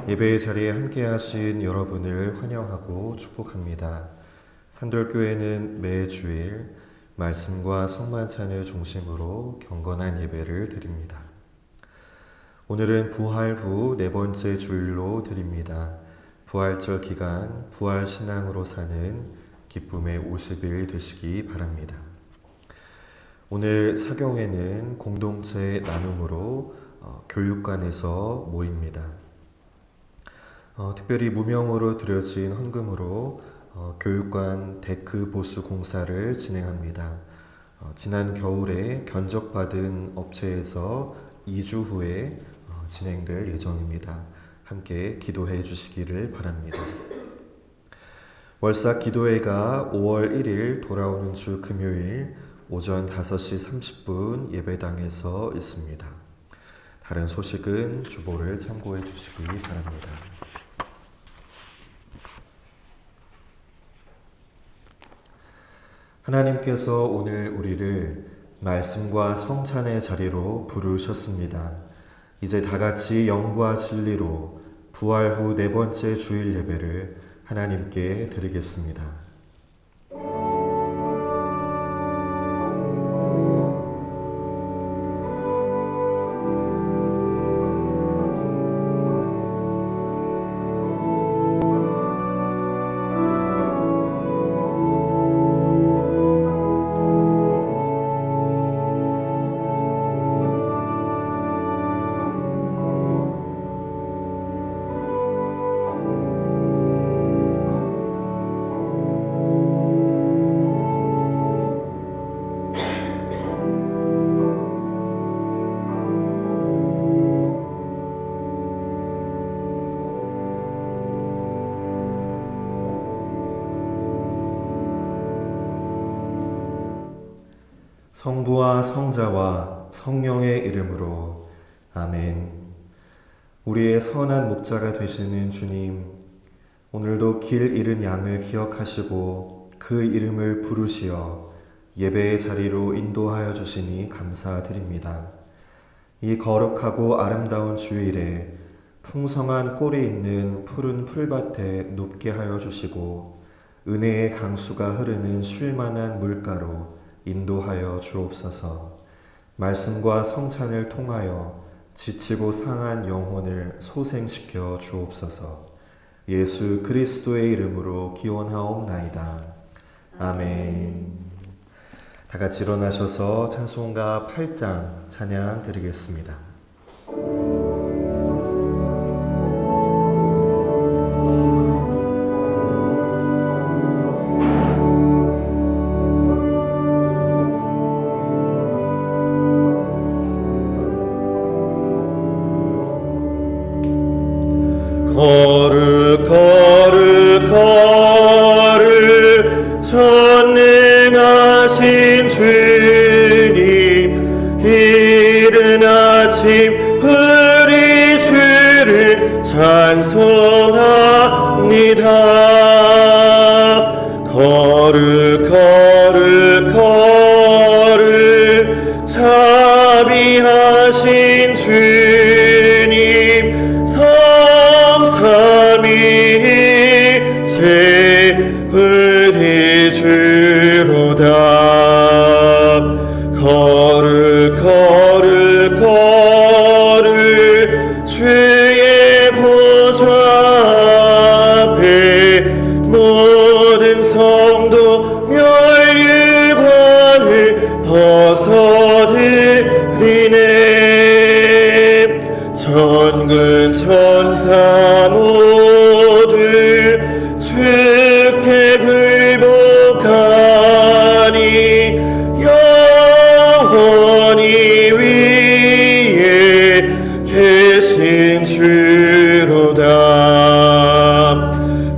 예배의 자리에 함께하신 여러분을 환영하고 축복합니다. 산돌교회는 매주일 말씀과 성만찬을 중심으로 경건한 예배를 드립니다. 오늘은 부활 후 네 번째 주일로 드립니다. 부활절 기간 부활신앙으로 사는 기쁨의 50일 되시기 바랍니다. 오늘 사경회는 공동체 나눔으로 교육관에서 모입니다. 특별히 무명으로 드려진 헌금으로 교육관 데크 보수 공사를 진행합니다. 지난 겨울에 견적받은 업체에서 2주 후에 진행될 예정입니다. 함께 기도해 주시기를 바랍니다. 월삭 기도회가 5월 1일 돌아오는 주 금요일 오전 5시 30분 예배당에서 있습니다. 다른 소식은 주보를 참고해 주시기 바랍니다. 하나님께서 오늘 우리를 말씀과 성찬의 자리로 부르셨습니다. 이제 다 같이 영과 진리로 부활 후 네 번째 주일 예배를 하나님께 드리겠습니다. 성부와 성자와 성령의 이름으로 아멘. 우리의 선한 목자가 되시는 주님, 오늘도 길 잃은 양을 기억하시고 그 이름을 부르시어 예배의 자리로 인도하여 주시니 감사드립니다. 이 거룩하고 아름다운 주일에 풍성한 꼴이 있는 푸른 풀밭에 눕게 하여 주시고 은혜의 강수가 흐르는 쉴만한 물가로 인도하여 주옵소서. 말씀과 성찬을 통하여 지치고 상한 영혼을 소생시켜 주옵소서. 예수 그리스도의 이름으로 기원하옵나이다. 아멘. 다 같이 일어나셔서 찬송가 8장 찬양 드리겠습니다. 거룩 전능하신 주님, 이른 아침 우리 주를 찬송합니다. 거룩 자비하신 주님, 우리 주로다. 거룩 주의 보좌 앞에 모든 성도 멸류관을 벗어드리네. 천군 천사 모두 주께 굴복하니 영원히 위에 계신 주로다.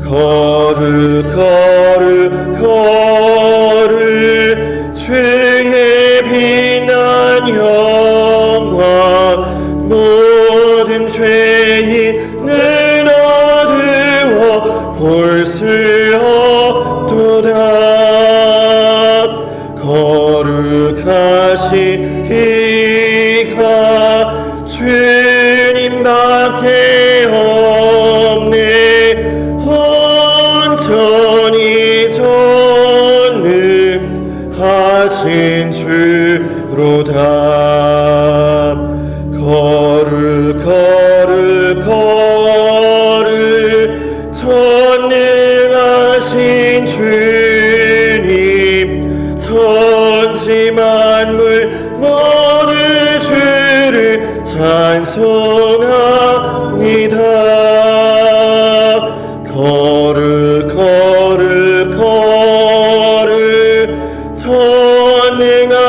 거룩 주의 빛난 영광 모든 죄인을 어두워 볼 수 없도다. 거룩하신 이가 주님밖에 거룩 거룩 거룩 전능하신 주님 천지 만물 모두 주를 찬송합니다. 거룩 거룩 거룩 전능하신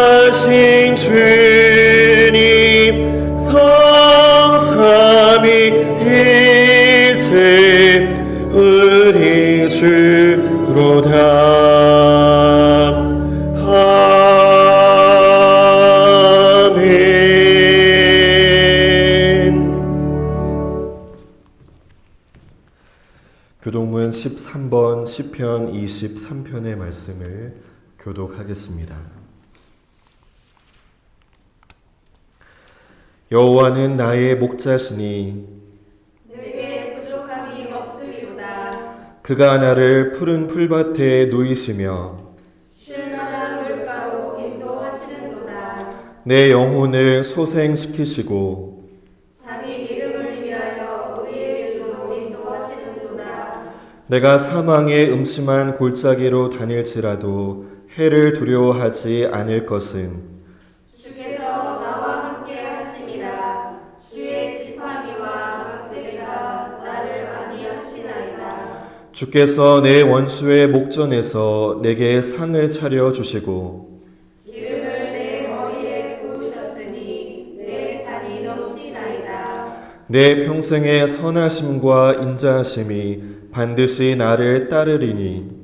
주님 성삼위일체 우리 주로다. 교독문 13번 시편 23편의 말씀을 교독하겠습니다. 여호와는 나의 목자시니 내게 부족함이 없으리로다. 그가 나를 푸른 풀밭에 누이시며 쉴 만한 물가로 인도하시는도다. 내 영혼을 소생시키시고 자기 이름을 위하여 의의 길로 인도하시는도다. 내가 사망의 음침한 골짜기로 다닐지라도 해를 두려워하지 않을 것은 주께서 나와 함께 하심이라. 주의 지팡이와 막대기가 나를 안위하시나이다. 주께서 내 원수의 목전에서 내게 상을 차려 주시고 기름을 내 머리에 부으셨으니 내 잔이 넘치나이다. 내 평생의 선하심과 인자하심이 반드시 나를 따르리니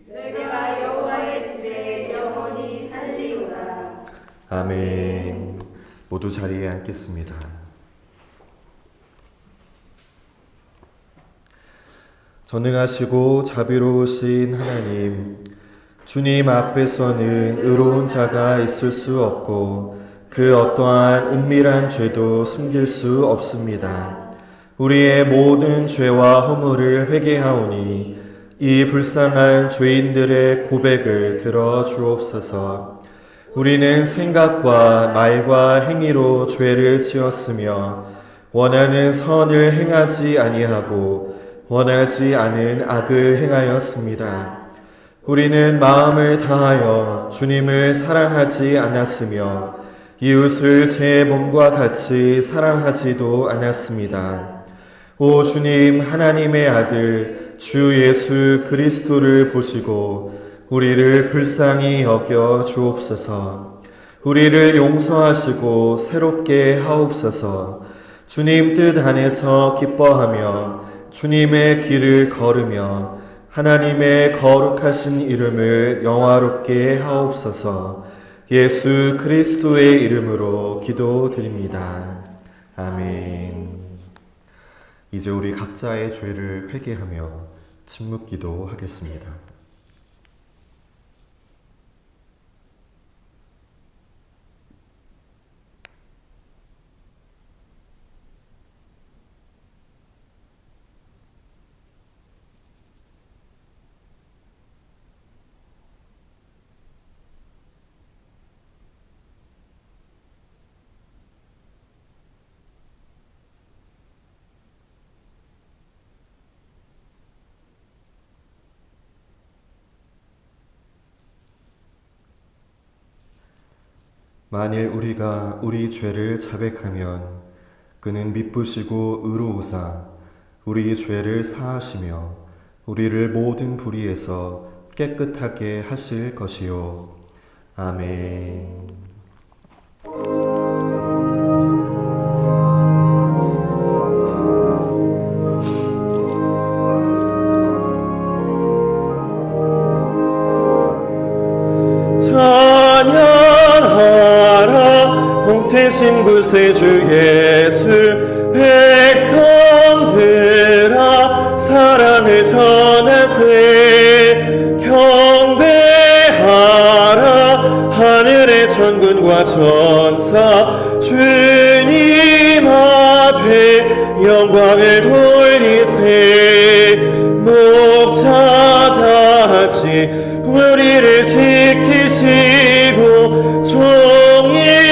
내가 여호와의 집에 영원히 살리오다. 아멘. 모두 자리에 앉겠습니다. 전능하시고 자비로우신 하나님, 주님 앞에서는 의로운 자가 있을 수 없고 그 어떠한 은밀한 죄도 숨길 수 없습니다. 우리의 모든 죄와 허물을 회개하오니 이 불쌍한 죄인들의 고백을 들어 주옵소서. 우리는 생각과 말과 행위로 죄를 지었으며 원하는 선을 행하지 아니하고 원하지 않은 악을 행하였습니다. 우리는 마음을 다하여 주님을 사랑하지 않았으며 이웃을 제 몸과 같이 사랑하지도 않았습니다. 오 주님, 하나님의 아들 주 예수 그리스도를 보시고 우리를 불쌍히 여겨 주옵소서. 우리를 용서하시고 새롭게 하옵소서. 주님 뜻 안에서 기뻐하며 주님의 길을 걸으며 하나님의 거룩하신 이름을 영화롭게 하옵소서. 예수 그리스도의 이름으로 기도드립니다. 아멘. 이제 우리 각자의 죄를 회개하며 침묵 기도하겠습니다. 만일 우리가 우리 죄를 자백하면 그는 미쁘시고 의로우사 우리 죄를 사하시며 우리를 모든 불의에서 깨끗하게 하실 것이요. 아멘. 공태신 구세주 예수 백성들아 사랑을 전하세 경배하라 하늘의 천군과 천사 주님 앞에 영광을 돌리세 목자같이 우리를 지키시고 종일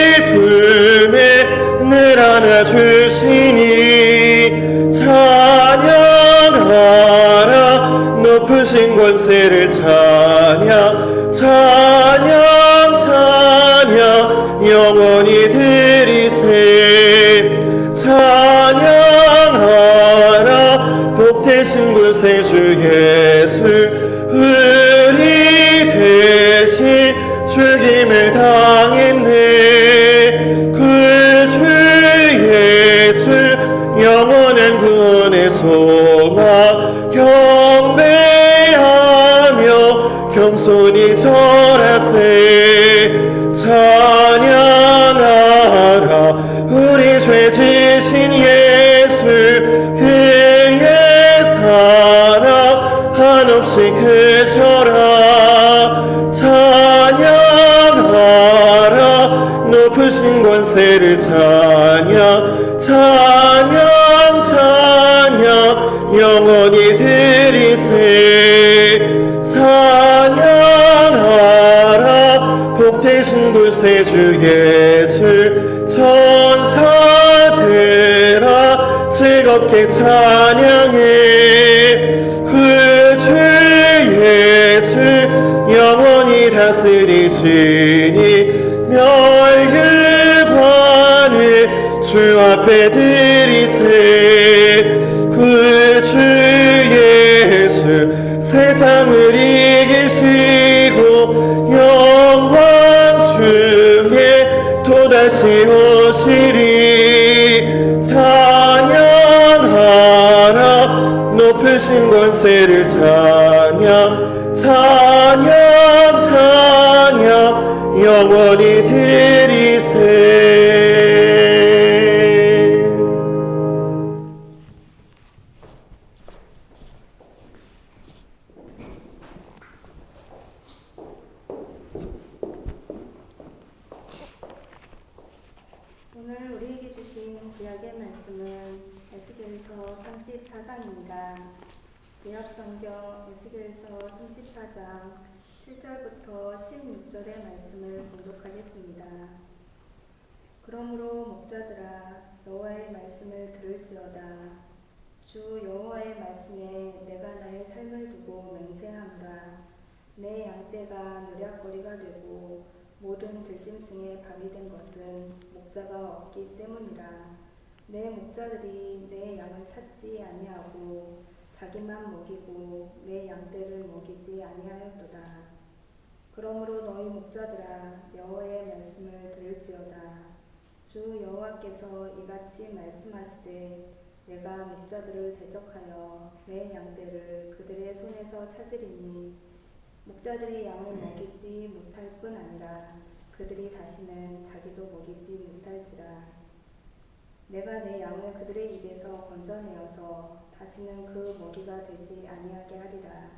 우리를 안아주시니 찬양하라 높으신 권세를 찬양 영원히 드리세 찬양하라 복되신 구세주 예수 우리 대신 죽임을 당했네 그 주 예수 영원한 구원의 소망 경배하며 겸손히 절하세 찬양하라 우리 죄 지신 예수 그의 사랑 한없이 크셔라 찬양하라 높으신 권세를 찬양 영원히 드리세 찬양하라 복되신 구세주 예수 천사들아 즐겁게 찬양해 그 주 예수 영원히 다스리시니 멸류관을 주 앞에 드리세 그 주 예수 세상을 이기시고 영광 중에 또다시 오시리 찬양하라 높으신 권세를 찬양 영원히 드리세 오늘 우리에게 주신 구약의 말씀은 에스겔서 34장입니다. 구약 성경 에스겔서 34장 7절부터 16절의 말씀을 봉독하겠습니다. 그러므로 목자들아 여호와의 말씀을 들을지어다. 주 여호와의 말씀에 내가 나의 삶을 두고 맹세함이라. 내 양떼가 노략거리가 되고 모든 들짐승의 밥이 된 것은 목자가 없기 때문이라. 내 목자들이 내 양을 찾지 아니하고 자기만 먹이고 내 양떼를 먹이지 아니하였도다. 그러므로 너희 목자들아 여호와의 말씀을 들을지어다. 주 여호와께서 이같이 말씀하시되 내가 목자들을 대적하여 내 양떼를 그들의 손에서 찾으리니 목자들이 양을 먹이지 못할 뿐 아니라 그들이 다시는 자기도 먹이지 못할지라. 내가 내 양을 그들의 입에서 건져내어서 다시는 그 먹이가 되지 아니하게 하리라.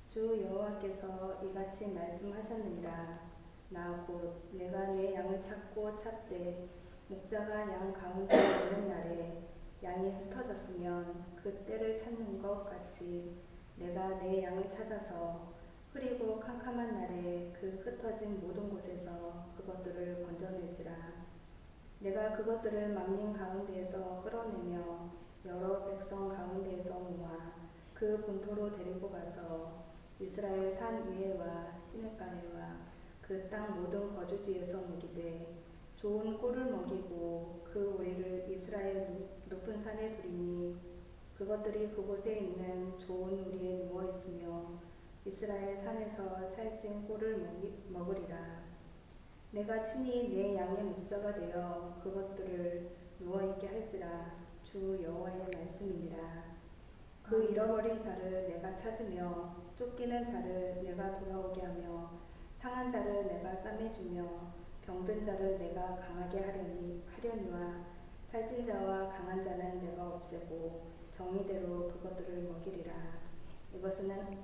주 여호와께서 이같이 말씀하셨느니라. 나 곧 내가 내 양을 찾고 찾되 목자가 양 가운데 있는 날에 양이 흩어졌으면 그 때를 찾는 것 같이 내가 내 양을 찾아서 흐리고 캄캄한 날에 그 흩어진 모든 곳에서 그것들을 건져내지라. 내가 그것들을 만민 가운데에서 끌어내며 여러 백성 가운데에서 모아 그 본토로 데리고 가서 이스라엘 산 위에와 시냇가에와 그 땅 모든 거주지에서 먹이되 좋은 꿀을 먹이고 그 우리를 이스라엘 높은 산에 두리니 그것들이 그곳에 있는 좋은 우리에 누워 있으며 이스라엘 산에서 살찐 꿀을 먹으리라. 내가 친히 내 양의 목자가 되어 그것들을 누워있게 할지라. 주 여호와의 말씀이니라. 그 잃어버린 자를 내가 찾으며 쫓기는 자를 내가 돌아오게 하며 상한 자를 내가 싸매주며 병든 자를 내가 강하게 하려니와 살찐 자와 강한 자는 내가 없애고 정의대로 그것들을 먹이리라.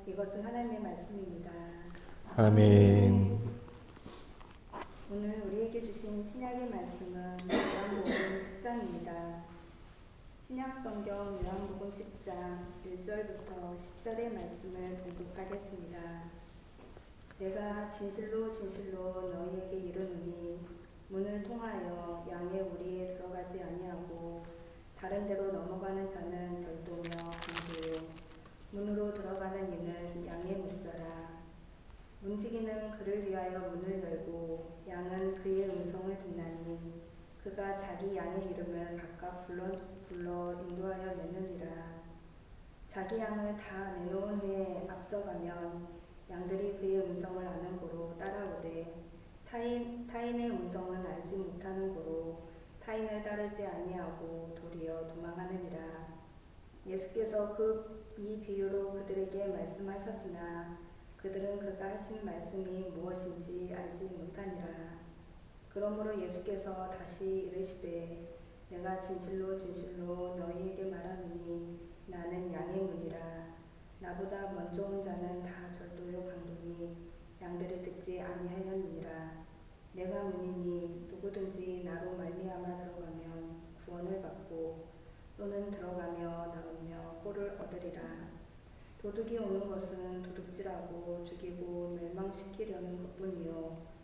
이것은 하나님의 말씀입니다. 아멘. 오늘 우리에게 주신 신약의 말씀은 요한복음 10장입니다. 신약성경 요한복음 10장 1절부터 10절의 말씀을 봉독하겠습니다. 내가 진실로 진실로 너희에게 이르노니 문을 통하여 양의 우리에 들어가지 자기 양의 이름을 각각 불러 인도하여 내느니라. 자기 양을 다 내놓은 후에 앞서가면 양들이 그의 음성을 아는 고로 따라오되 타인의 음성은 알지 못하는 고로 타인을 따르지 아니하고 도리어 도망하느니라. 예수께서 이 비유로 그들에게 말씀하셨으나 그들은 그가 하신 말씀이 무엇인지 알지 못하니라. 그러므로 예수께서 다시 이르시되 내가 진실로 진실로 너희에게 말하노니 나는 양의 문이라. 나보다 먼저 온 자는 다 절도요 강도니 양들을 듣지 아니하였느니라. 내가 문이니 누구든지 나로 말미암아 들어가면 구원을 받고 또는 들어가며 나오며 꼴을 얻으리라. 도둑이 오는 것은 도둑질하고 죽이고 멸망시키려는 것뿐이요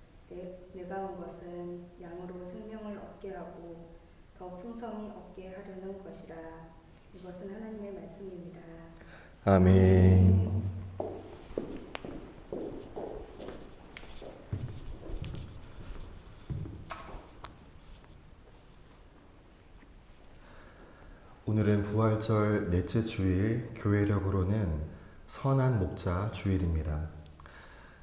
내가 온 것은 양으로 생명을 얻게 하고 더 풍성히 얻게 하려는 것이라. 이것은 하나님의 말씀입니다. 아멘. 오늘은 부활절 넷째 주일, 교회력으로는 선한 목자 주일입니다.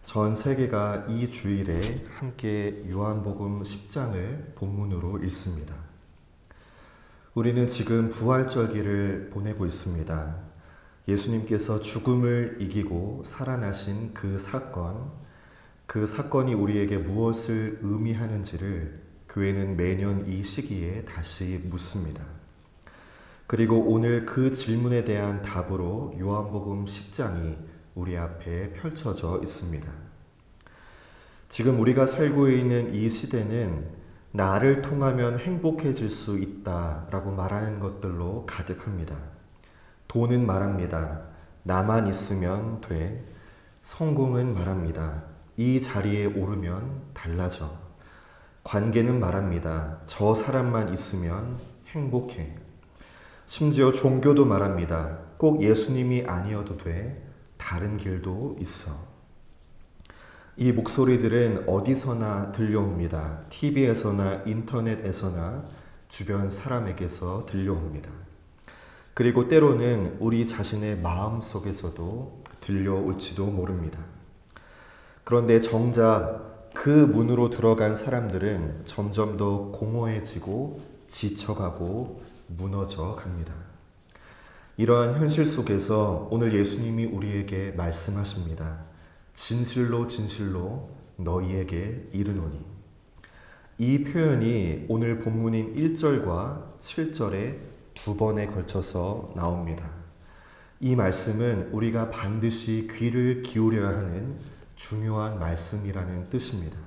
전 세계가 이 주일에 함께 요한복음 10장을 본문으로 읽습니다. 우리는 지금 부활절기를 보내고 있습니다. 예수님께서 죽음을 이기고 살아나신 그 사건이 우리에게 무엇을 의미하는지를 교회는 매년 이 시기에 다시 묻습니다. 그리고 오늘 그 질문에 대한 답으로 요한복음 10장이 우리 앞에 펼쳐져 있습니다. 지금 우리가 살고 있는 이 시대는 나를 통하면 행복해질 수 있다라고 말하는 것들로 가득합니다. 돈은 말합니다. 나만 있으면 돼. 성공은 말합니다. 이 자리에 오르면 달라져. 관계는 말합니다. 저 사람만 있으면 행복해. 심지어 종교도 말합니다. 꼭 예수님이 아니어도 돼. 다른 길도 있어. 이 목소리들은 어디서나 들려옵니다. TV에서나 인터넷에서나 주변 사람에게서 들려옵니다. 그리고 때로는 우리 자신의 마음 속에서도 들려올지도 모릅니다. 그런데 정작 그 문으로 들어간 사람들은 점점 더 공허해지고 지쳐가고 무너져 갑니다. 이러한 현실 속에서 오늘 예수님이 우리에게 말씀하십니다. 진실로 진실로 너희에게 이르노니. 이 표현이 오늘 본문인 1절과 7절에 두 번에 걸쳐서 나옵니다. 이 말씀은 우리가 반드시 귀를 기울여야 하는 중요한 말씀이라는 뜻입니다.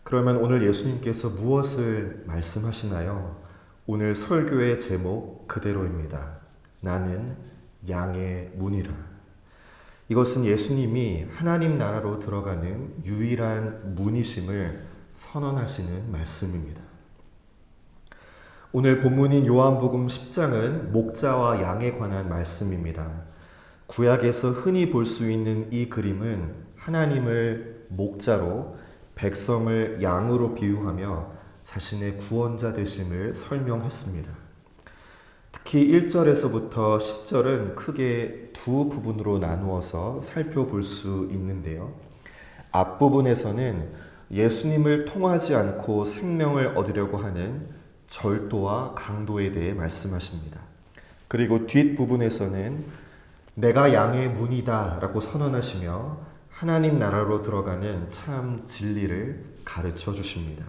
그러면 오늘 예수님께서 무엇을 말씀하시나요? 오늘 설교의 제목 그대로입니다. 나는 양의 문이라. 이것은 예수님이 하나님 나라로 들어가는 유일한 문이심을 선언하시는 말씀입니다. 오늘 본문인 요한복음 10장은 목자와 양에 관한 말씀입니다. 구약에서 흔히 볼 수 있는 이 그림은 하나님을 목자로 백성을 양으로 비유하며 자신의 구원자 되심을 설명했습니다. 특히 1절에서부터 10절은 크게 두 부분으로 나누어서 살펴볼 수 있는데요. 앞부분에서는 예수님을 통하지 않고 생명을 얻으려고 하는 절도와 강도에 대해 말씀하십니다. 그리고 뒷부분에서는 내가 양의 문이다 라고 선언하시며 하나님 나라로 들어가는 참 진리를 가르쳐 주십니다.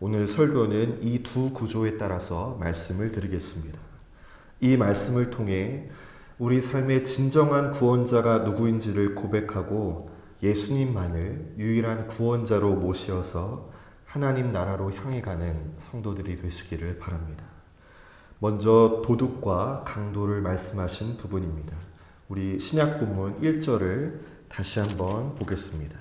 오늘 설교는 이 두 구조에 따라서 말씀을 드리겠습니다. 이 말씀을 통해 우리 삶의 진정한 구원자가 누구인지를 고백하고 예수님만을 유일한 구원자로 모시어서 하나님 나라로 향해 가는 성도들이 되시기를 바랍니다. 먼저 도둑과 강도를 말씀하신 부분입니다. 우리 신약 본문 1절을 다시 한번 보겠습니다.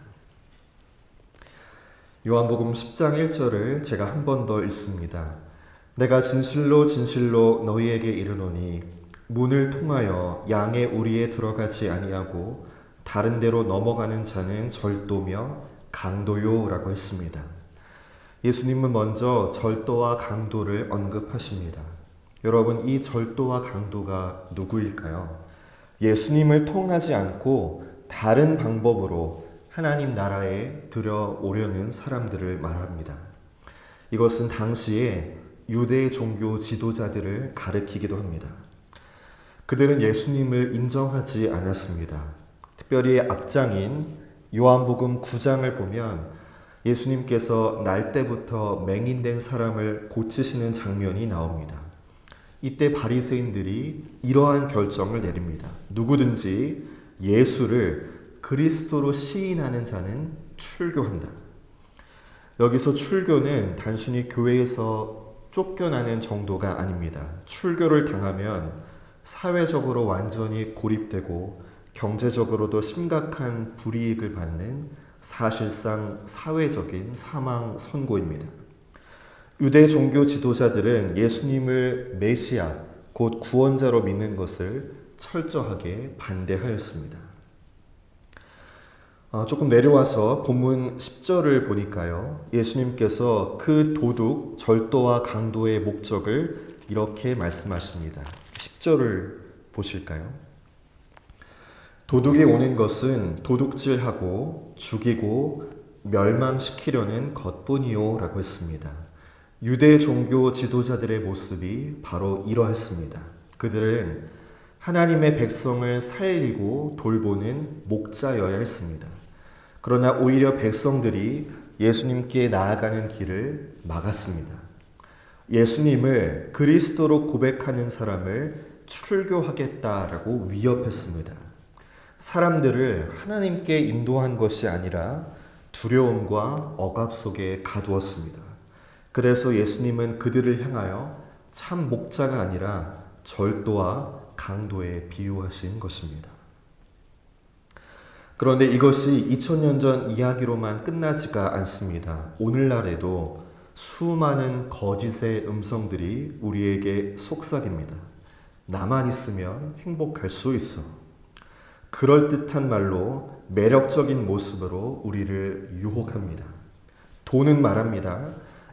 요한복음 10장 1절을 제가 한 번 더 읽습니다. 내가 진실로 진실로 너희에게 이르노니 문을 통하여 양의 우리에 들어가지 아니하고 다른 데로 넘어가는 자는 절도며 강도요라고 했습니다. 예수님은 먼저 절도와 강도를 언급하십니다. 여러분, 이 절도와 강도가 누구일까요? 예수님을 통하지 않고 다른 방법으로 하나님 나라에 들어오려는 사람들을 말합니다. 이것은 당시에 유대 종교 지도자들을 가리키기도 합니다. 그들은 예수님을 인정하지 않았습니다. 특별히 앞장인 요한복음 9장을 보면 예수님께서 날 때부터 맹인된 사람을 고치시는 장면이 나옵니다. 이때 바리새인들이 이러한 결정을 내립니다. 누구든지 예수를 그리스도로 시인하는 자는 출교한다. 여기서 출교는 단순히 교회에서 쫓겨나는 정도가 아닙니다. 출교를 당하면 사회적으로 완전히 고립되고 경제적으로도 심각한 불이익을 받는 사실상 사회적인 사망 선고입니다. 유대 종교 지도자들은 예수님을 메시아, 곧 구원자로 믿는 것을 철저하게 반대하였습니다. 조금 내려와서 본문 10절을 보니까요. 예수님께서 그 도둑, 절도와 강도의 목적을 이렇게 말씀하십니다. 10절을 보실까요? 도둑이 오는 것은 도둑질하고 죽이고 멸망시키려는 것뿐이요 라고 했습니다. 유대 종교 지도자들의 모습이 바로 이러했습니다. 그들은 하나님의 백성을 살리고 돌보는 목자여야 했습니다. 그러나 오히려 백성들이 예수님께 나아가는 길을 막았습니다. 예수님을 그리스도로 고백하는 사람을 출교하겠다라고 위협했습니다. 사람들을 하나님께 인도한 것이 아니라 두려움과 억압 속에 가두었습니다. 그래서 예수님은 그들을 향하여 참 목자가 아니라 절도와 강도에 비유하신 것입니다. 그런데 이것이 2000년 전 이야기로만 끝나지가 않습니다. 오늘날에도 수많은 거짓의 음성들이 우리에게 속삭입니다. 나만 있으면 행복할 수 있어. 그럴듯한 말로 매력적인 모습으로 우리를 유혹합니다. 돈은 말합니다.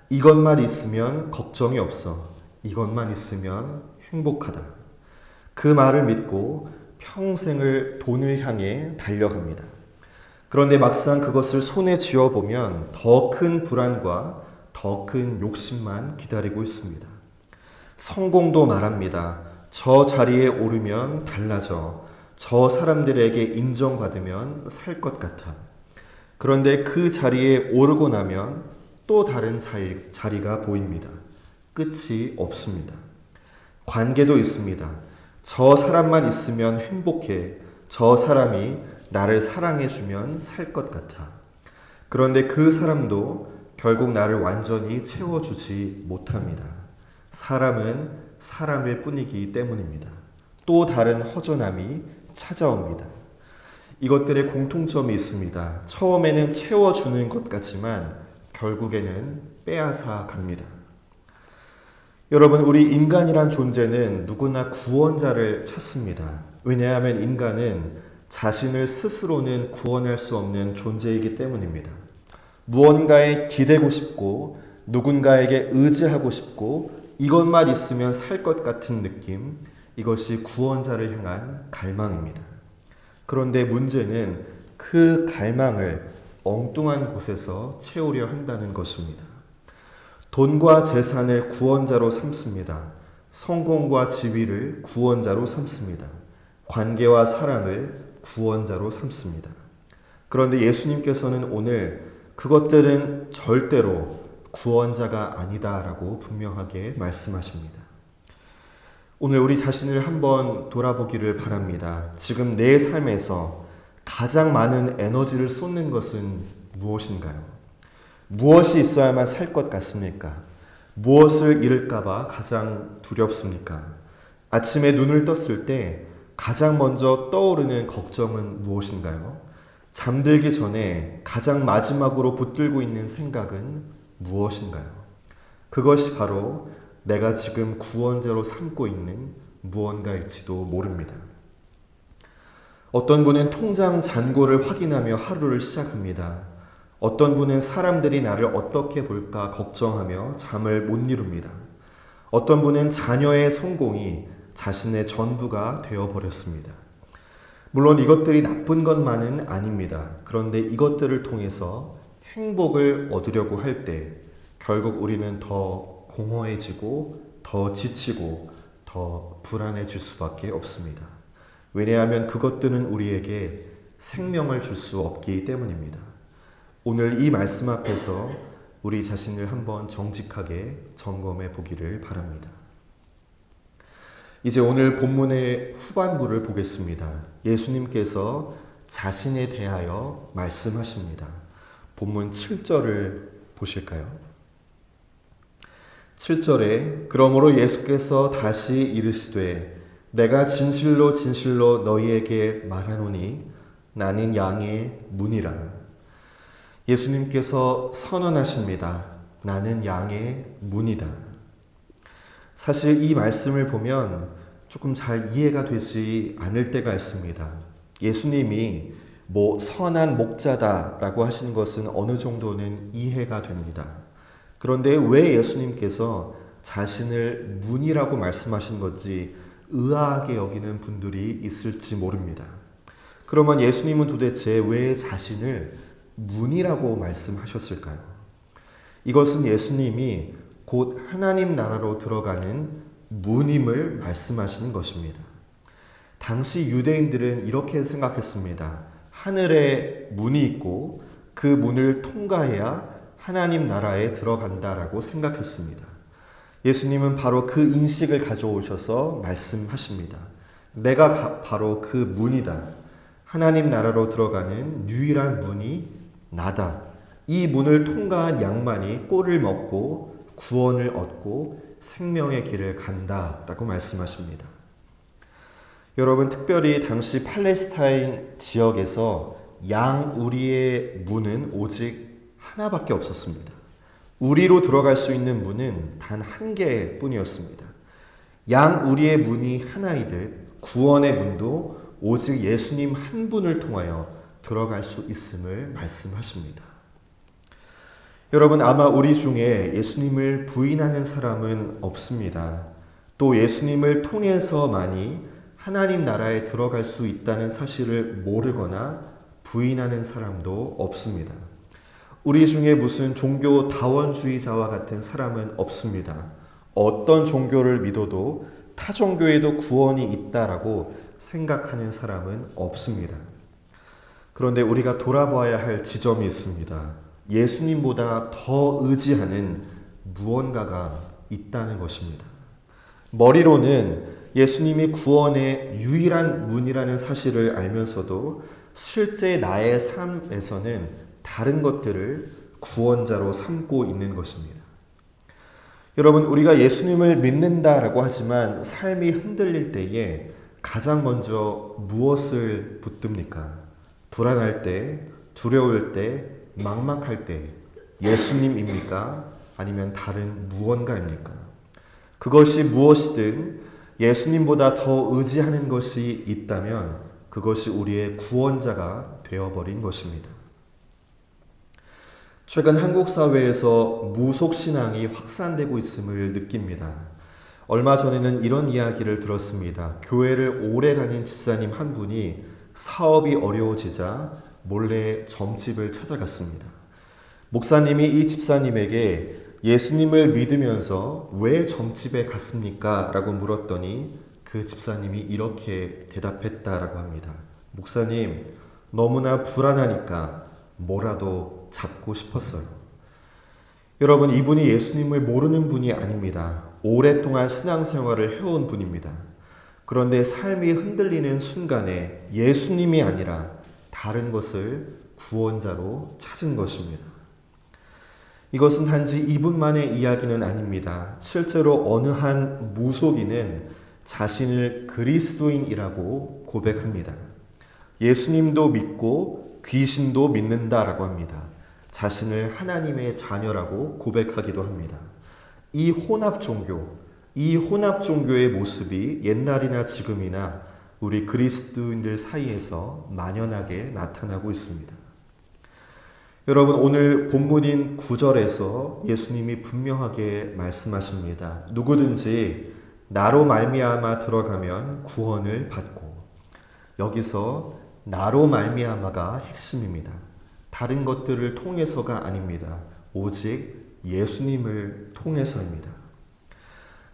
이것만 있으면 걱정이 없어. 이것만 있으면 행복하다. 그 말을 믿고 평생을 돈을 향해 달려갑니다. 그런데 막상 그것을 손에 쥐어보면 더 큰 불안과 더 큰 욕심만 기다리고 있습니다. 성공도 말합니다. 저 자리에 오르면 달라져. 저 사람들에게 인정받으면 살 것 같아. 그런데 그 자리에 오르고 나면 또 다른 자리가 보입니다. 끝이 없습니다. 관계도 있습니다. 저 사람만 있으면 행복해. 저 사람이 나를 사랑해주면 살 것 같아. 그런데 그 사람도 결국 나를 완전히 채워주지 못합니다. 사람은 사람일 뿐이기 때문입니다. 또 다른 허전함이 찾아옵니다. 이것들의 공통점이 있습니다. 처음에는 채워주는 것 같지만 결국에는 빼앗아 갑니다. 여러분, 우리 인간이란 존재는 누구나 구원자를 찾습니다. 왜냐하면 인간은 자신을 스스로는 구원할 수 없는 존재이기 때문입니다. 무언가에 기대고 싶고 누군가에게 의지하고 싶고 이것만 있으면 살 것 같은 느낌, 이것이 구원자를 향한 갈망입니다. 그런데 문제는 그 갈망을 엉뚱한 곳에서 채우려 한다는 것입니다. 돈과 재산을 구원자로 삼습니다. 성공과 지위를 구원자로 삼습니다. 관계와 사랑을 구원자로 삼습니다. 그런데 예수님께서는 오늘 그것들은 절대로 구원자가 아니다라고 분명하게 말씀하십니다. 오늘 우리 자신을 한번 돌아보기를 바랍니다. 지금 내 삶에서 가장 많은 에너지를 쏟는 것은 무엇인가요? 무엇이 있어야만 살 것 같습니까? 무엇을 잃을까봐 가장 두렵습니까? 아침에 눈을 떴을 때 가장 먼저 떠오르는 걱정은 무엇인가요? 잠들기 전에 가장 마지막으로 붙들고 있는 생각은 무엇인가요? 그것이 바로 내가 지금 구원자로 삼고 있는 무언가일지도 모릅니다. 어떤 분은 통장 잔고를 확인하며 하루를 시작합니다. 어떤 분은 사람들이 나를 어떻게 볼까 걱정하며 잠을 못 이룹니다. 어떤 분은 자녀의 성공이 자신의 전부가 되어버렸습니다. 물론 이것들이 나쁜 것만은 아닙니다. 그런데 이것들을 통해서 행복을 얻으려고 할 때 결국 우리는 더 공허해지고 더 지치고 더 불안해질 수밖에 없습니다. 왜냐하면 그것들은 우리에게 생명을 줄 수 없기 때문입니다. 오늘 이 말씀 앞에서 우리 자신을 한번 정직하게 점검해 보기를 바랍니다. 이제 오늘 본문의 후반부를 보겠습니다. 예수님께서 자신에 대하여 말씀하십니다. 본문 7절을 보실까요? 7절에 그러므로 예수께서 다시 이르시되 내가 진실로 진실로 너희에게 말하노니 나는 양의 문이라. 예수님께서 선언하십니다. 나는 양의 문이다. 사실 이 말씀을 보면 조금 잘 이해가 되지 않을 때가 있습니다. 예수님이 선한 목자다라고 하신 것은 어느 정도는 이해가 됩니다. 그런데 왜 예수님께서 자신을 문이라고 말씀하신 건지 의아하게 여기는 분들이 있을지 모릅니다. 그러면 예수님은 도대체 왜 자신을 문이라고 말씀하셨을까요? 이것은 예수님이 곧 하나님 나라로 들어가는 문임을 말씀하시는 것입니다. 당시 유대인들은 이렇게 생각했습니다. 하늘에 문이 있고 그 문을 통과해야 하나님 나라에 들어간다라고 생각했습니다. 예수님은 바로 그 인식을 가져오셔서 말씀하십니다. 내가 바로 그 문이다. 하나님 나라로 들어가는 유일한 문이 나다. 이 문을 통과한 양만이 꼴을 먹고 구원을 얻고 생명의 길을 간다라고 말씀하십니다. 여러분, 특별히 당시 팔레스타인 지역에서 양우리의 문은 오직 하나밖에 없었습니다. 우리로 들어갈 수 있는 문은 단 한 개뿐이었습니다. 양우리의 문이 하나이듯 구원의 문도 오직 예수님 한 분을 통하여 들어갈 수 있음을 말씀하십니다. 여러분, 아마 우리 중에 예수님을 부인하는 사람은 없습니다. 또 예수님을 통해서만이 하나님 나라에 들어갈 수 있다는 사실을 모르거나 부인하는 사람도 없습니다. 우리 중에 무슨 종교 다원주의자와 같은 사람은 없습니다. 어떤 종교를 믿어도 타 종교에도 구원이 있다라고 생각하는 사람은 없습니다. 그런데 우리가 돌아봐야 할 지점이 있습니다. 예수님보다 더 의지하는 무언가가 있다는 것입니다. 머리로는 예수님이 구원의 유일한 문이라는 사실을 알면서도 실제 나의 삶에서는 다른 것들을 구원자로 삼고 있는 것입니다. 여러분, 우리가 예수님을 믿는다라고 하지만 삶이 흔들릴 때에 가장 먼저 무엇을 붙듭니까? 불안할 때, 두려울 때, 막막할 때 예수님입니까? 아니면 다른 무언가입니까? 그것이 무엇이든 예수님보다 더 의지하는 것이 있다면 그것이 우리의 구원자가 되어버린 것입니다. 최근 한국 사회에서 무속신앙이 확산되고 있음을 느낍니다. 얼마 전에는 이런 이야기를 들었습니다. 교회를 오래 다닌 집사님 한 분이 사업이 어려워지자 몰래 점집을 찾아갔습니다. 목사님이 이 집사님에게 예수님을 믿으면서 왜 점집에 갔습니까? 라고 물었더니 그 집사님이 이렇게 대답했다라고 합니다. 목사님, 너무나 불안하니까 뭐라도 잡고 싶었어요. 여러분, 이분이 예수님을 모르는 분이 아닙니다. 오랫동안 신앙생활을 해온 분입니다. 그런데 삶이 흔들리는 순간에 예수님이 아니라 다른 것을 구원자로 찾은 것입니다. 이것은 단지 이분만의 이야기는 아닙니다. 실제로 어느 한 무속인은 자신을 그리스도인이라고 고백합니다. 예수님도 믿고 귀신도 믿는다라고 합니다. 자신을 하나님의 자녀라고 고백하기도 합니다. 이 혼합 종교의 모습이 옛날이나 지금이나 우리 그리스도인들 사이에서 만연하게 나타나고 있습니다. 여러분, 오늘 본문인 9절에서 예수님이 분명하게 말씀하십니다. 누구든지 나로 말미암아 들어가면 구원을 받고. 여기서 나로 말미암아가 핵심입니다. 다른 것들을 통해서가 아닙니다. 오직 예수님을 통해서입니다.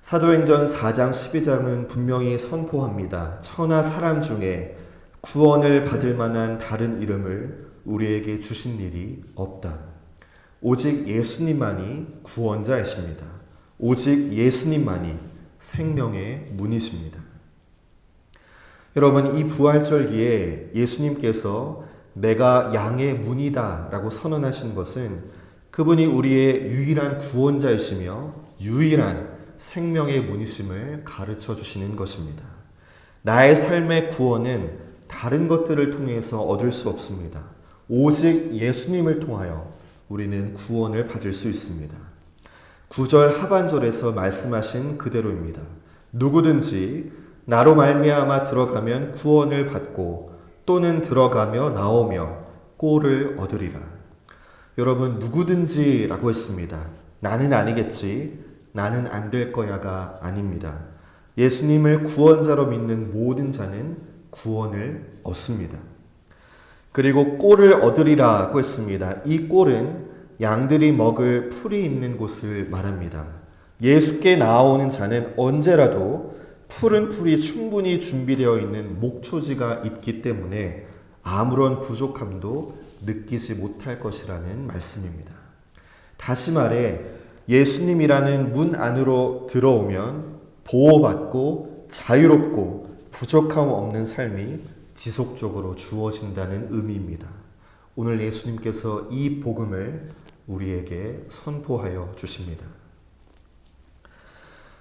사도행전 4장 12장은 분명히 선포합니다. 천하 사람 중에 구원을 받을 만한 다른 이름을 우리에게 주신 일이 없다. 오직 예수님만이 구원자이십니다. 오직 예수님만이 생명의 문이십니다. 여러분, 이 부활절기에 예수님께서 내가 양의 문이다 라고 선언하신 것은 그분이 우리의 유일한 구원자이시며 유일한 생명의 문이심을 가르쳐 주시는 것입니다. 나의 삶의 구원은 다른 것들을 통해서 얻을 수 없습니다. 오직 예수님을 통하여 우리는 구원을 받을 수 있습니다. 9절 하반절에서 말씀하신 그대로입니다. 누구든지 나로 말미암아 들어가면 구원을 받고 또는 들어가며 나오며 꼴을 얻으리라. 여러분, 누구든지라고 했습니다. 나는 아니겠지, 나는 안 될 거야가 아닙니다. 예수님을 구원자로 믿는 모든 자는 구원을 얻습니다. 그리고 꼴을 얻으리라고 했습니다. 이 꼴은 양들이 먹을 풀이 있는 곳을 말합니다. 예수께 나아오는 자는 언제라도 푸른 풀이 충분히 준비되어 있는 목초지가 있기 때문에 아무런 부족함도 느끼지 못할 것이라는 말씀입니다. 다시 말해 예수님이라는 문 안으로 들어오면 보호받고 자유롭고 부족함 없는 삶이 지속적으로 주어진다는 의미입니다. 오늘 예수님께서 이 복음을 우리에게 선포하여 주십니다.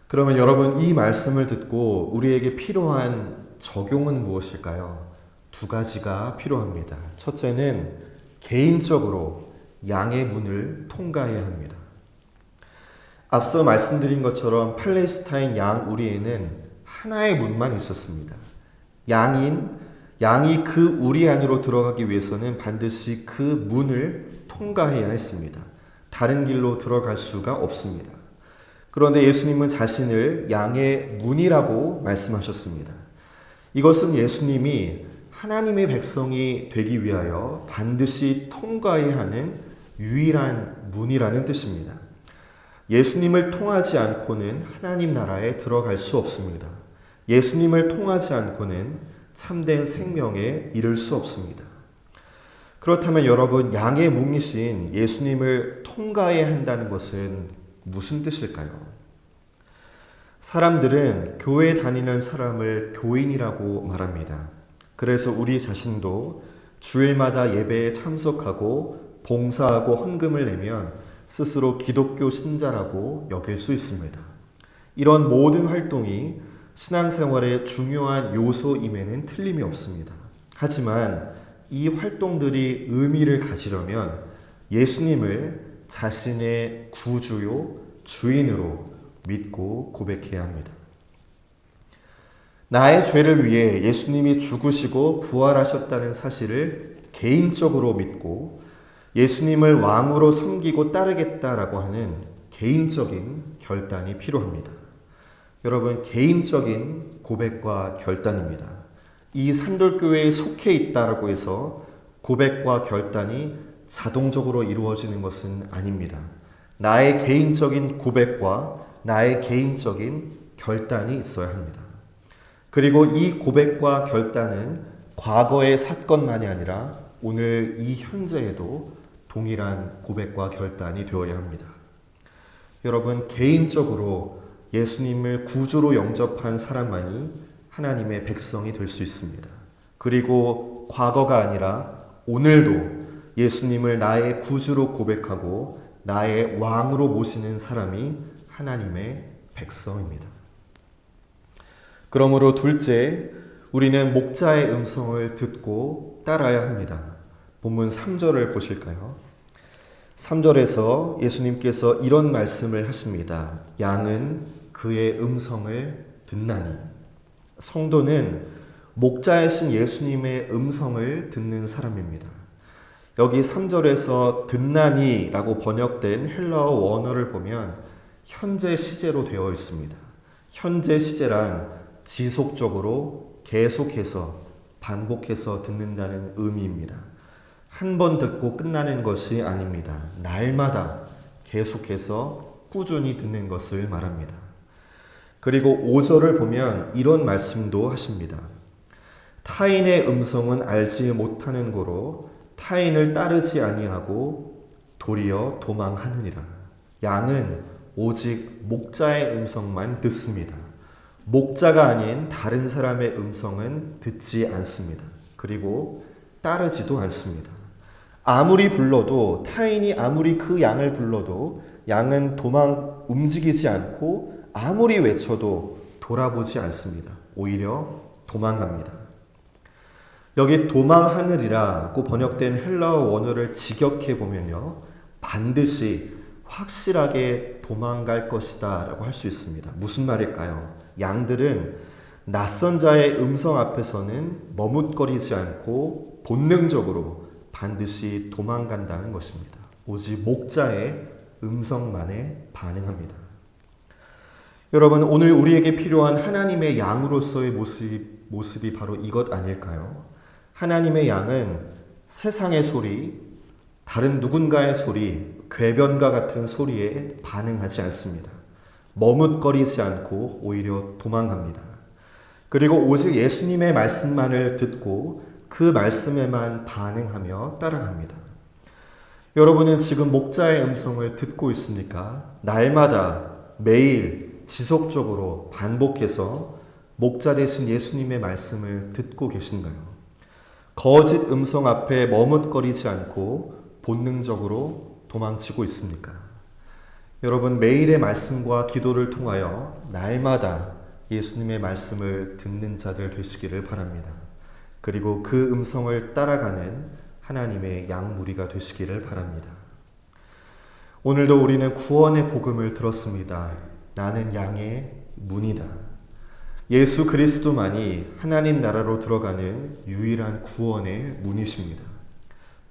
그러면 여러분, 이 말씀을 듣고 우리에게 필요한 적용은 무엇일까요? 두 가지가 필요합니다. 첫째는 개인적으로 양의 문을 통과해야 합니다. 앞서 말씀드린 것처럼 팔레스타인 양 우리에는 하나의 문만 있었습니다. 양이 그 우리 안으로 들어가기 위해서는 반드시 그 문을 통과해야 했습니다. 다른 길로 들어갈 수가 없습니다. 그런데 예수님은 자신을 양의 문이라고 말씀하셨습니다. 이것은 예수님이 하나님의 백성이 되기 위하여 반드시 통과해야 하는 유일한 문이라는 뜻입니다. 예수님을 통하지 않고는 하나님 나라에 들어갈 수 없습니다. 예수님을 통하지 않고는 참된 생명에 이를 수 없습니다. 그렇다면 여러분, 양의 문이신 예수님을 통과해야 한다는 것은 무슨 뜻일까요? 사람들은 교회 다니는 사람을 교인이라고 말합니다. 그래서 우리 자신도 주일마다 예배에 참석하고 봉사하고 헌금을 내면 스스로 기독교 신자라고 여길 수 있습니다. 이런 모든 활동이 신앙생활의 중요한 요소임에는 틀림이 없습니다. 하지만 이 활동들이 의미를 가지려면 예수님을 자신의 구주요 주인으로 믿고 고백해야 합니다. 나의 죄를 위해 예수님이 죽으시고 부활하셨다는 사실을 개인적으로 믿고 예수님을 왕으로 섬기고 따르겠다라고 하는 개인적인 결단이 필요합니다. 여러분, 개인적인 고백과 결단입니다. 이 산돌교회에 속해 있다라고 해서 고백과 결단이 자동적으로 이루어지는 것은 아닙니다. 나의 개인적인 고백과 나의 개인적인 결단이 있어야 합니다. 그리고 이 고백과 결단은 과거의 사건만이 아니라 오늘 이 현재에도 동일한 고백과 결단이 되어야 합니다. 여러분, 개인적으로 예수님을 구주로 영접한 사람만이 하나님의 백성이 될 수 있습니다. 그리고 과거가 아니라 오늘도 예수님을 나의 구주로 고백하고 나의 왕으로 모시는 사람이 하나님의 백성입니다. 그러므로 둘째, 우리는 목자의 음성을 듣고 따라야 합니다. 본문 3절을 보실까요? 3절에서 예수님께서 이런 말씀을 하십니다. 양은 그의 음성을 듣나니. 성도는 목자이신 예수님의 음성을 듣는 사람입니다. 여기 3절에서 듣나니라고 번역된 헬라어 원어를 보면 현재 시제로 되어 있습니다. 현재 시제란 지속적으로 계속해서 반복해서 듣는다는 의미입니다. 한 번 듣고 끝나는 것이 아닙니다. 날마다 계속해서 꾸준히 듣는 것을 말합니다. 그리고 5절을 보면 이런 말씀도 하십니다. 타인의 음성은 알지 못하는 고로 타인을 따르지 아니하고 도리어 도망하느니라. 양은 오직 목자의 음성만 듣습니다. 목자가 아닌 다른 사람의 음성은 듣지 않습니다. 그리고 따르지도 않습니다. 아무리 불러도 타인이 아무리 그 양을 불러도 양은 움직이지 않고 아무리 외쳐도 돌아보지 않습니다. 오히려 도망갑니다. 여기 도망하느리라고 번역된 헬라어 원어를 직역해 보면요, 반드시 확실하게 도망갈 것이다 라고 할 수 있습니다. 무슨 말일까요? 양들은 낯선 자의 음성 앞에서는 머뭇거리지 않고 본능적으로 반드시 도망간다는 것입니다. 오직 목자의 음성만에 반응합니다. 여러분, 오늘 우리에게 필요한 하나님의 양으로서의 모습이 바로 이것 아닐까요? 하나님의 양은 세상의 소리, 다른 누군가의 소리, 궤변과 같은 소리에 반응하지 않습니다. 머뭇거리지 않고 오히려 도망갑니다. 그리고 오직 예수님의 말씀만을 듣고 그 말씀에만 반응하며 따라갑니다. 여러분은 지금 목자의 음성을 듣고 있습니까? 날마다 매일 지속적으로 반복해서 목자 되신 예수님의 말씀을 듣고 계신가요? 거짓 음성 앞에 머뭇거리지 않고 본능적으로 도망치고 있습니까? 여러분, 매일의 말씀과 기도를 통하여 날마다 예수님의 말씀을 듣는 자들 되시기를 바랍니다. 그리고 그 음성을 따라가는 하나님의 양무리가 되시기를 바랍니다. 오늘도 우리는 구원의 복음을 들었습니다. 나는 양의 문이다. 예수 그리스도만이 하나님 나라로 들어가는 유일한 구원의 문이십니다.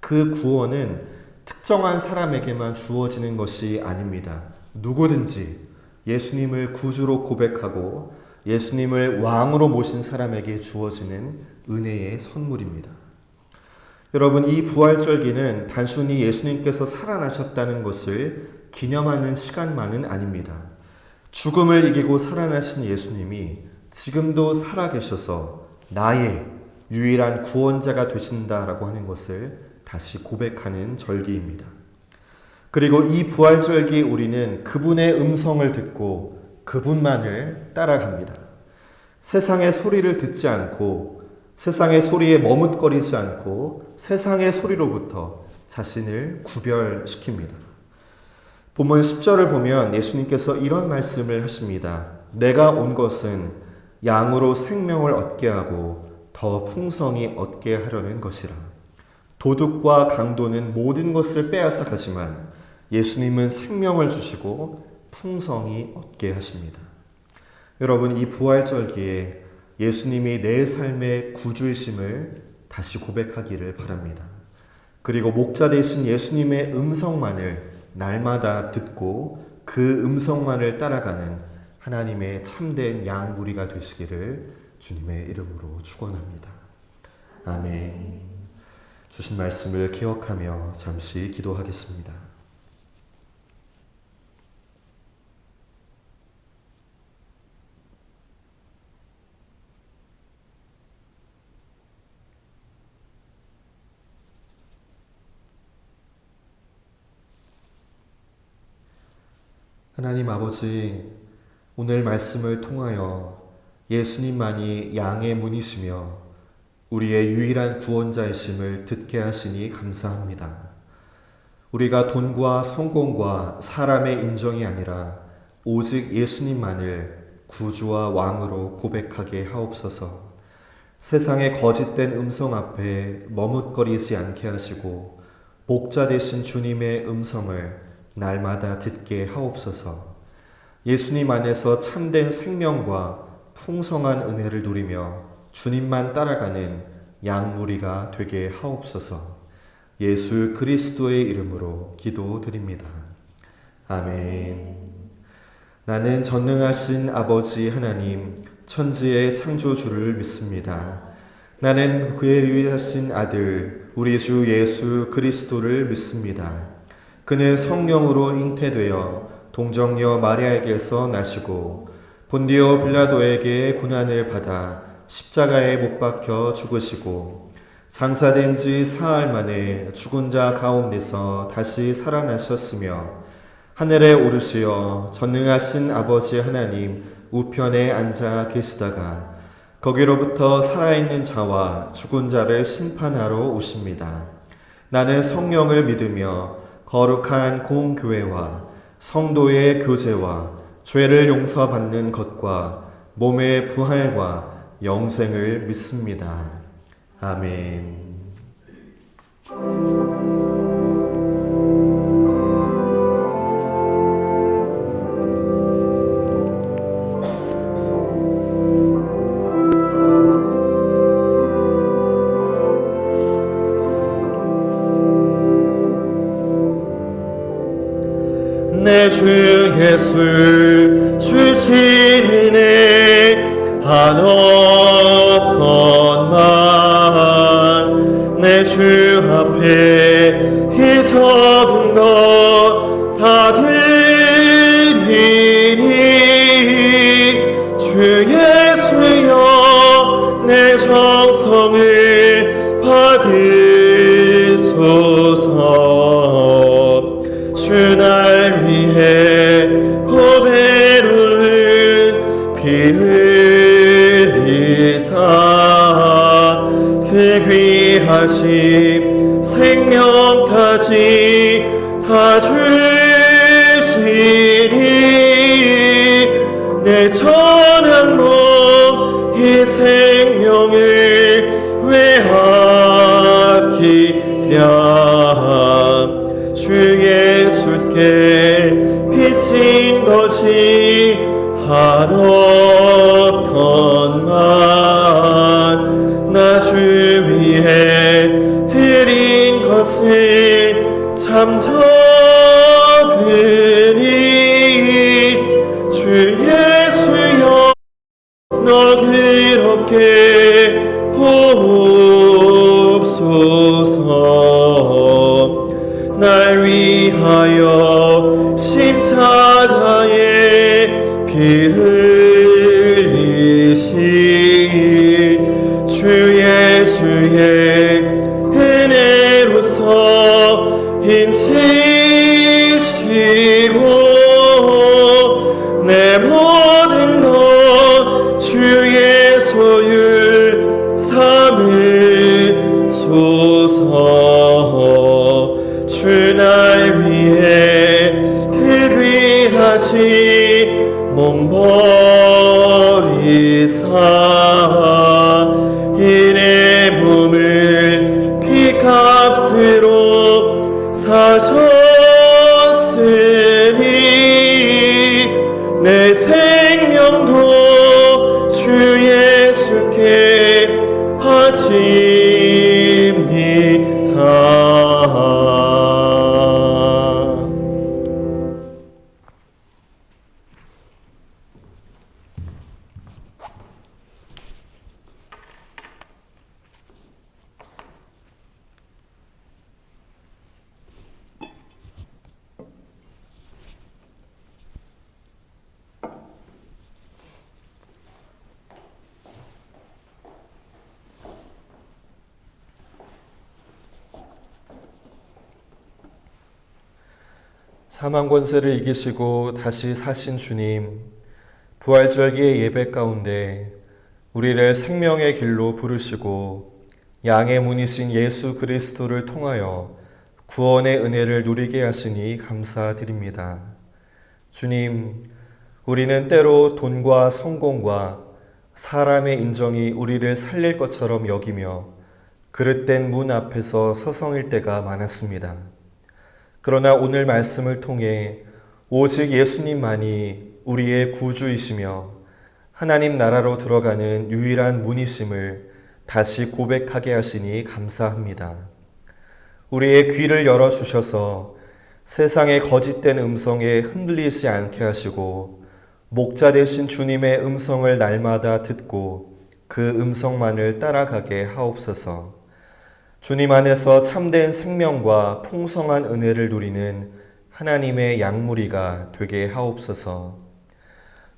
그 구원은 특정한 사람에게만 주어지는 것이 아닙니다. 누구든지 예수님을 구주로 고백하고 예수님을 왕으로 모신 사람에게 주어지는 은혜의 선물입니다. 여러분, 이 부활절기는 단순히 예수님께서 살아나셨다는 것을 기념하는 시간만은 아닙니다. 죽음을 이기고 살아나신 예수님이 지금도 살아계셔서 나의 유일한 구원자가 되신다라고 하는 것을 다시 고백하는 절기입니다. 그리고 이 부활절기 우리는 그분의 음성을 듣고 그분만을 따라갑니다. 세상의 소리를 듣지 않고 세상의 소리에 머뭇거리지 않고 세상의 소리로부터 자신을 구별시킵니다. 본문 10절을 보면 예수님께서 이런 말씀을 하십니다. 내가 온 것은 양으로 생명을 얻게 하고 더 풍성히 얻게 하려는 것이라. 도둑과 강도는 모든 것을 빼앗아 가지만 예수님은 생명을 주시고 풍성히 얻게 하십니다. 여러분, 이 부활절기에 예수님이 내 삶의 구주이심을 다시 고백하기를 바랍니다. 그리고 목자 되신 예수님의 음성만을 날마다 듣고 그 음성만을 따라가는 하나님의 참된 양무리가 되시기를 주님의 이름으로 축원합니다. 아멘. 주신 말씀을 기억하며 잠시 기도하겠습니다. 하나님 아버지, 오늘 말씀을 통하여 예수님만이 양의 문이시며 우리의 유일한 구원자이심을 듣게 하시니 감사합니다. 우리가 돈과 성공과 사람의 인정이 아니라 오직 예수님만을 구주와 왕으로 고백하게 하옵소서. 세상의 거짓된 음성 앞에 머뭇거리지 않게 하시고 목자 되신 주님의 음성을 날마다 듣게 하옵소서. 예수님 안에서 참된 생명과 풍성한 은혜를 누리며 주님만 따라가는 양무리가 되게 하옵소서. 예수 그리스도의 이름으로 기도드립니다. 아멘. 나는 전능하신 아버지 하나님, 천지의 창조주를 믿습니다. 나는 그의 유일하신 아들, 우리 주 예수 그리스도를 믿습니다. 그는 성령으로 잉태되어 동정녀 마리아에게서 나시고 본디오 빌라도에게 고난을 받아 십자가에 못 박혀 죽으시고 장사된 지 사흘 만에 죽은 자 가운데서 다시 살아나셨으며 하늘에 오르시어 전능하신 아버지 하나님 우편에 앉아 계시다가 거기로부터 살아있는 자와 죽은 자를 심판하러 오십니다. 나는 성령을 믿으며 거룩한 공교회와 성도의 교제와 죄를 용서받는 것과 몸의 부활과 영생을 믿습니다. 아멘. 내 주 예수 주신 은혜 한없건만 내 주 앞에 이 적은 것 다 드리니 주 예수여 내 정성을 받으소서. 주 날 위해 보배 흐른 피 흘리사 그 귀하신 생명까지 다 주시니 내 전한 몸 이 생명을 왜 아끼랴. 주 예수께 비친 것이 한없건만 나 주 위해 드린 것은 참 적으니 주 예수여 너 그렇게 보옵소서. 날 위하여 십자가에 피 흘리신 주 예수의 은혜로서 인치시고 내 모든 것 주의 소유 삼으소서. 주 날 위해 그 귀하신 몸 버리사 이 내 몸을 피값으로 사셨으니 내 생명도 주 예수께 바칩니다. 사망 권세를 이기시고 다시 사신 주님, 부활절기의 예배 가운데 우리를 생명의 길로 부르시고 양의 문이신 예수 그리스도를 통하여 구원의 은혜를 누리게 하시니 감사드립니다. 주님, 우리는 때로 돈과 성공과 사람의 인정이 우리를 살릴 것처럼 여기며 그릇된 문 앞에서 서성일 때가 많았습니다. 그러나 오늘 말씀을 통해 오직 예수님만이 우리의 구주이시며 하나님 나라로 들어가는 유일한 문이심을 다시 고백하게 하시니 감사합니다. 우리의 귀를 열어주셔서 세상의 거짓된 음성에 흔들리지 않게 하시고 목자 되신 주님의 음성을 날마다 듣고 그 음성만을 따라가게 하옵소서. 주님 안에서 참된 생명과 풍성한 은혜를 누리는 하나님의 양무리가 되게 하옵소서.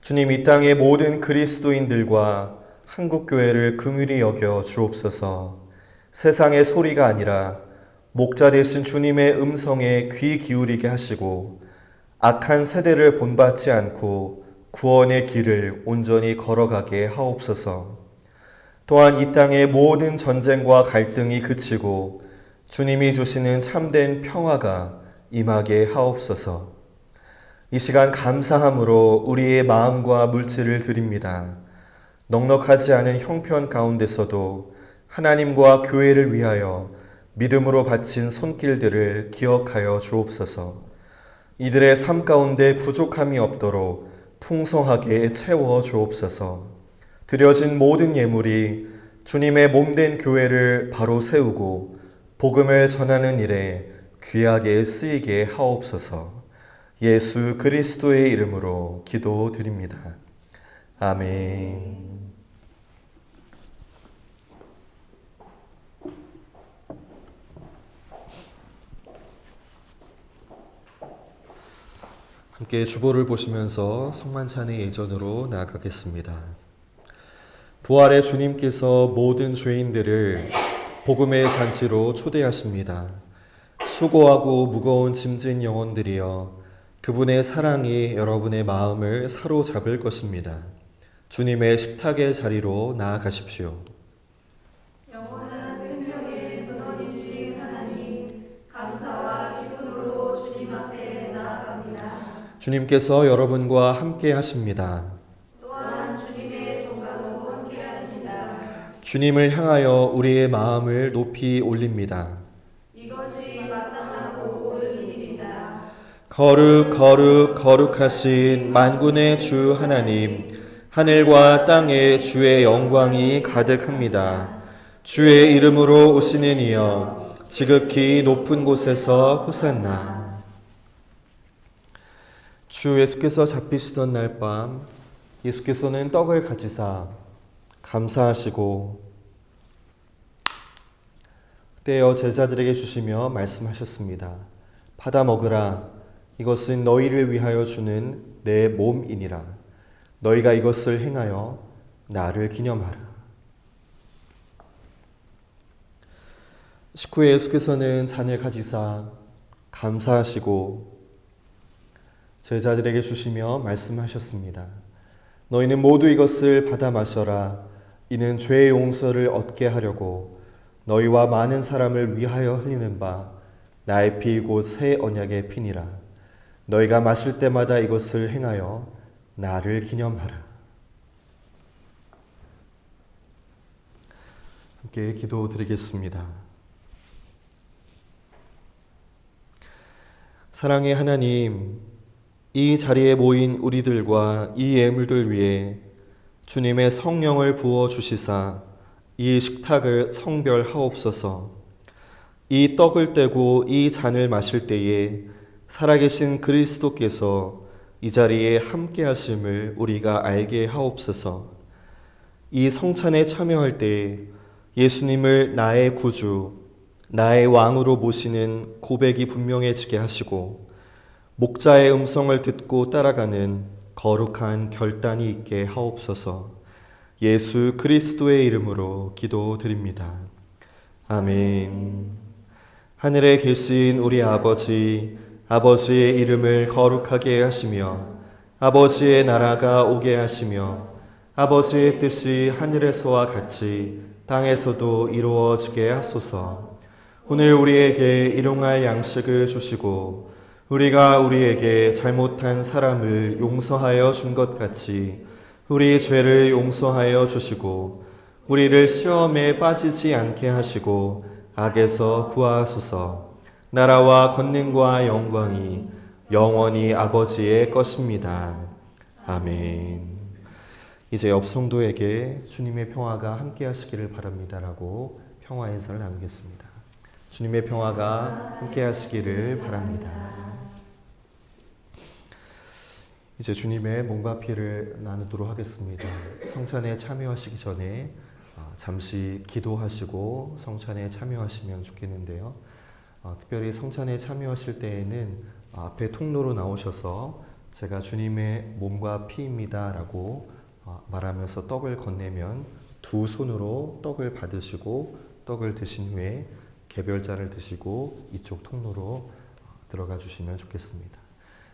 주님, 이 땅의 모든 그리스도인들과 한국교회를 긍휼히 여겨 주옵소서. 세상의 소리가 아니라 목자 되신 주님의 음성에 귀 기울이게 하시고 악한 세대를 본받지 않고 구원의 길을 온전히 걸어가게 하옵소서. 또한 이 땅의 모든 전쟁과 갈등이 그치고 주님이 주시는 참된 평화가 임하게 하옵소서. 이 시간 감사함으로 우리의 마음과 물질을 드립니다. 넉넉하지 않은 형편 가운데서도 하나님과 교회를 위하여 믿음으로 바친 손길들을 기억하여 주옵소서. 이들의 삶 가운데 부족함이 없도록 풍성하게 채워 주옵소서. 드려진 모든 예물이 주님의 몸된 교회를 바로 세우고 복음을 전하는 일에 귀하게 쓰이게 하옵소서. 예수 그리스도의 이름으로 기도드립니다. 아멘. 함께 주보를 보시면서 성만찬의 예전으로 나아가겠습니다. 부활의 주님께서 모든 죄인들을 복음의 잔치로 초대하십니다. 수고하고 무거운 짐진 영혼들이여, 그분의 사랑이 여러분의 마음을 사로잡을 것입니다. 주님의 식탁의 자리로 나아가십시오. 영원한 생명의 근원이신 하나님, 감사와 기쁨으로 주님 앞에 나아갑니다. 주님께서 여러분과 함께 하십니다. 또한 주님의 종과도 함께 하십니다. 주님을 향하여 우리의 마음을 높이 올립니다. 이것이 마땅하고 옳은 일입니다. 거룩 거룩 거룩하신 만군의 주 하나님, 하늘과 땅에 주의 영광이 가득합니다. 주의 이름으로 오시는 이여, 지극히 높은 곳에서 호산나. 주 예수께서 잡히시던 날 밤, 예수께서는 떡을 가지사 감사하시고 떼어 제자들에게 주시며 말씀하셨습니다. 받아 먹으라. 이것은 너희를 위하여 주는 내 몸이니라. 너희가 이것을 행하여 나를 기념하라. 식후에 예수께서는 잔을 가지사 감사하시고 제자들에게 주시며 말씀하셨습니다. 너희는 모두 이것을 받아 마셔라. 이는 죄의 용서를 얻게 하려고 너희와 많은 사람을 위하여 흘리는 바 나의 피 곧 새 언약의 피니라. 너희가 마실 때마다 이것을 행하여 나를 기념하라. 함께 기도드리겠습니다. 사랑의 하나님, 이 자리에 모인 우리들과 이 예물들 위해 주님의 성령을 부어 주시사 이 식탁을 성별하옵소서. 이 떡을 떼고 이 잔을 마실 때에 살아계신 그리스도께서 이 자리에 함께 하심을 우리가 알게 하옵소서. 이 성찬에 참여할 때 예수님을 나의 구주, 나의 왕으로 모시는 고백이 분명해지게 하시고 목자의 음성을 듣고 따라가는 거룩한 결단이 있게 하옵소서. 예수 그리스도의 이름으로 기도드립니다. 아멘. 하늘에 계신 우리 아버지, 아버지의 이름을 거룩하게 하시며 아버지의 나라가 오게 하시며 아버지의 뜻이 하늘에서와 같이 땅에서도 이루어지게 하소서. 오늘 우리에게 일용할 양식을 주시고 우리가 우리에게 잘못한 사람을 용서하여 준 것 같이 우리 죄를 용서하여 주시고 우리를 시험에 빠지지 않게 하시고 악에서 구하소서. 나라와 권능과 영광이 영원히 아버지의 것입니다. 아멘. 이제 옆 성도에게 주님의 평화가 함께 하시기를 바랍니다라고 평화 인사를 나누겠습니다. 주님의 평화가 함께 하시기를 바랍니다. 이제 주님의 몸과 피를 나누도록 하겠습니다. 성찬에 참여하시기 전에 잠시 기도하시고 성찬에 참여하시면 좋겠는데요. 특별히 성찬에 참여하실 때에는 앞에 통로로 나오셔서 제가 주님의 몸과 피입니다 라고 말하면서 떡을 건네면 두 손으로 떡을 받으시고 떡을 드신 후에 개별자를 드시고 이쪽 통로로 들어가 주시면 좋겠습니다.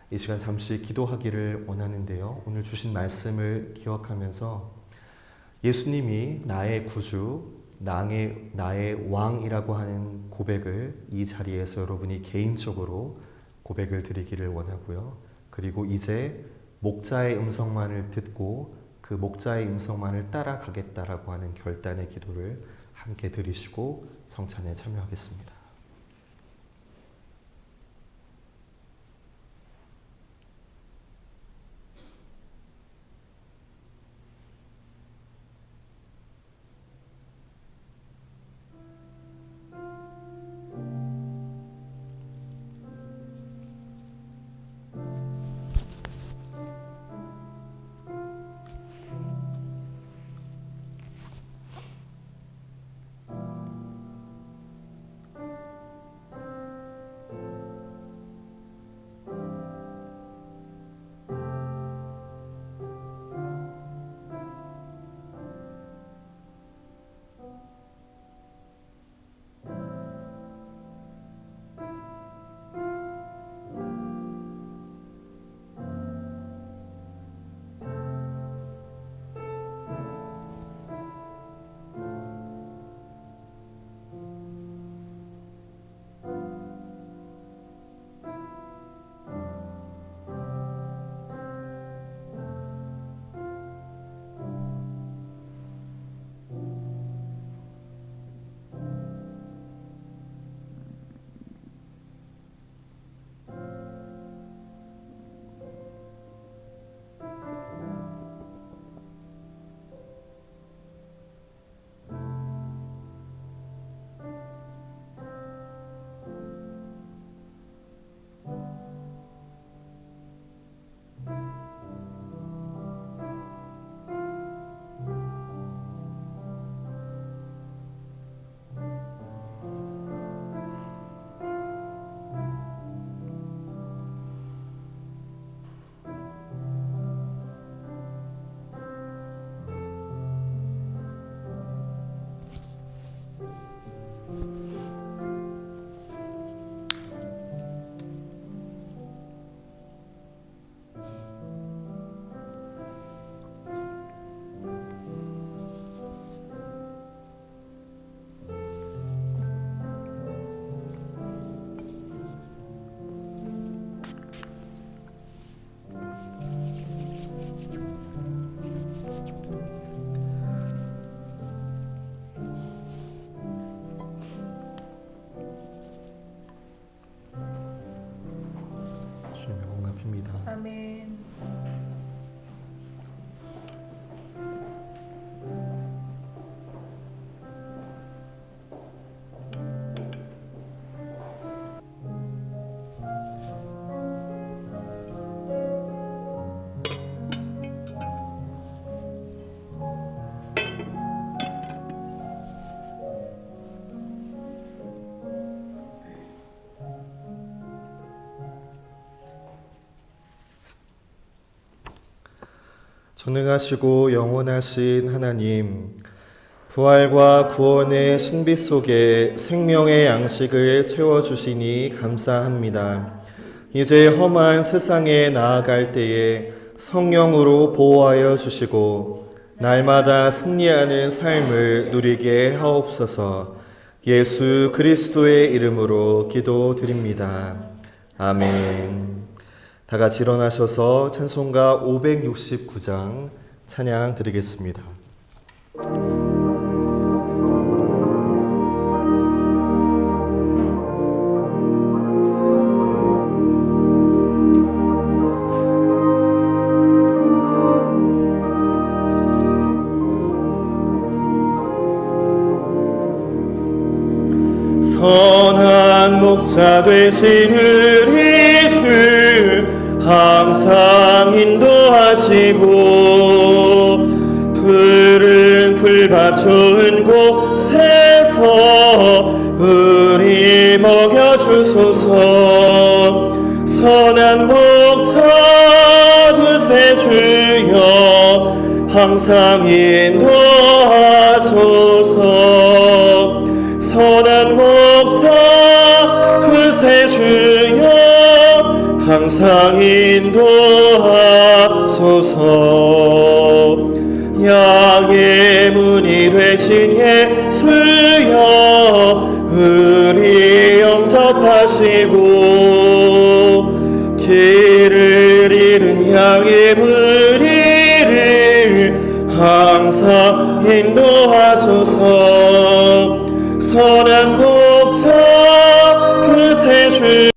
이 시간 잠시 기도하기를 원하는데요. 오늘 주신 말씀을 기억하면서 예수님이 나의 구주, 나의 왕이라고 하는 고백을 이 자리에서 여러분이 개인적으로 고백을 드리기를 원하고요. 그리고 이제 목자의 음성만을 듣고 그 목자의 음성만을 따라가겠다라고 하는 결단의 기도를 함께 드리시고 성찬에 참여하겠습니다. 주님의 몸과 피입니다. 아멘. 전능하시고 영원하신 하나님, 부활과 구원의 신비 속에 생명의 양식을 채워주시니 감사합니다. 이제 험한 세상에 나아갈 때에 성령으로 보호하여 주시고 날마다 승리하는 삶을 누리게 하옵소서. 예수 그리스도의 이름으로 기도드립니다. 아멘. 다 같이 일어나셔서 찬송가 569장 찬양 드리겠습니다. 선한 목자 되신 우리 주 항상 인도하시고 푸른 풀밭 좋은 곳에서 우리 먹여주소서. 선한 목자 둘세 주여 항상 인도하소서. 선한 목자 둘세 주여 항상 인도하소서. 양의 문이 되신 예수여 우리 영접하시고 길을 잃은 양의 무리를 항상 인도하소서. 선한 목자 그 세 주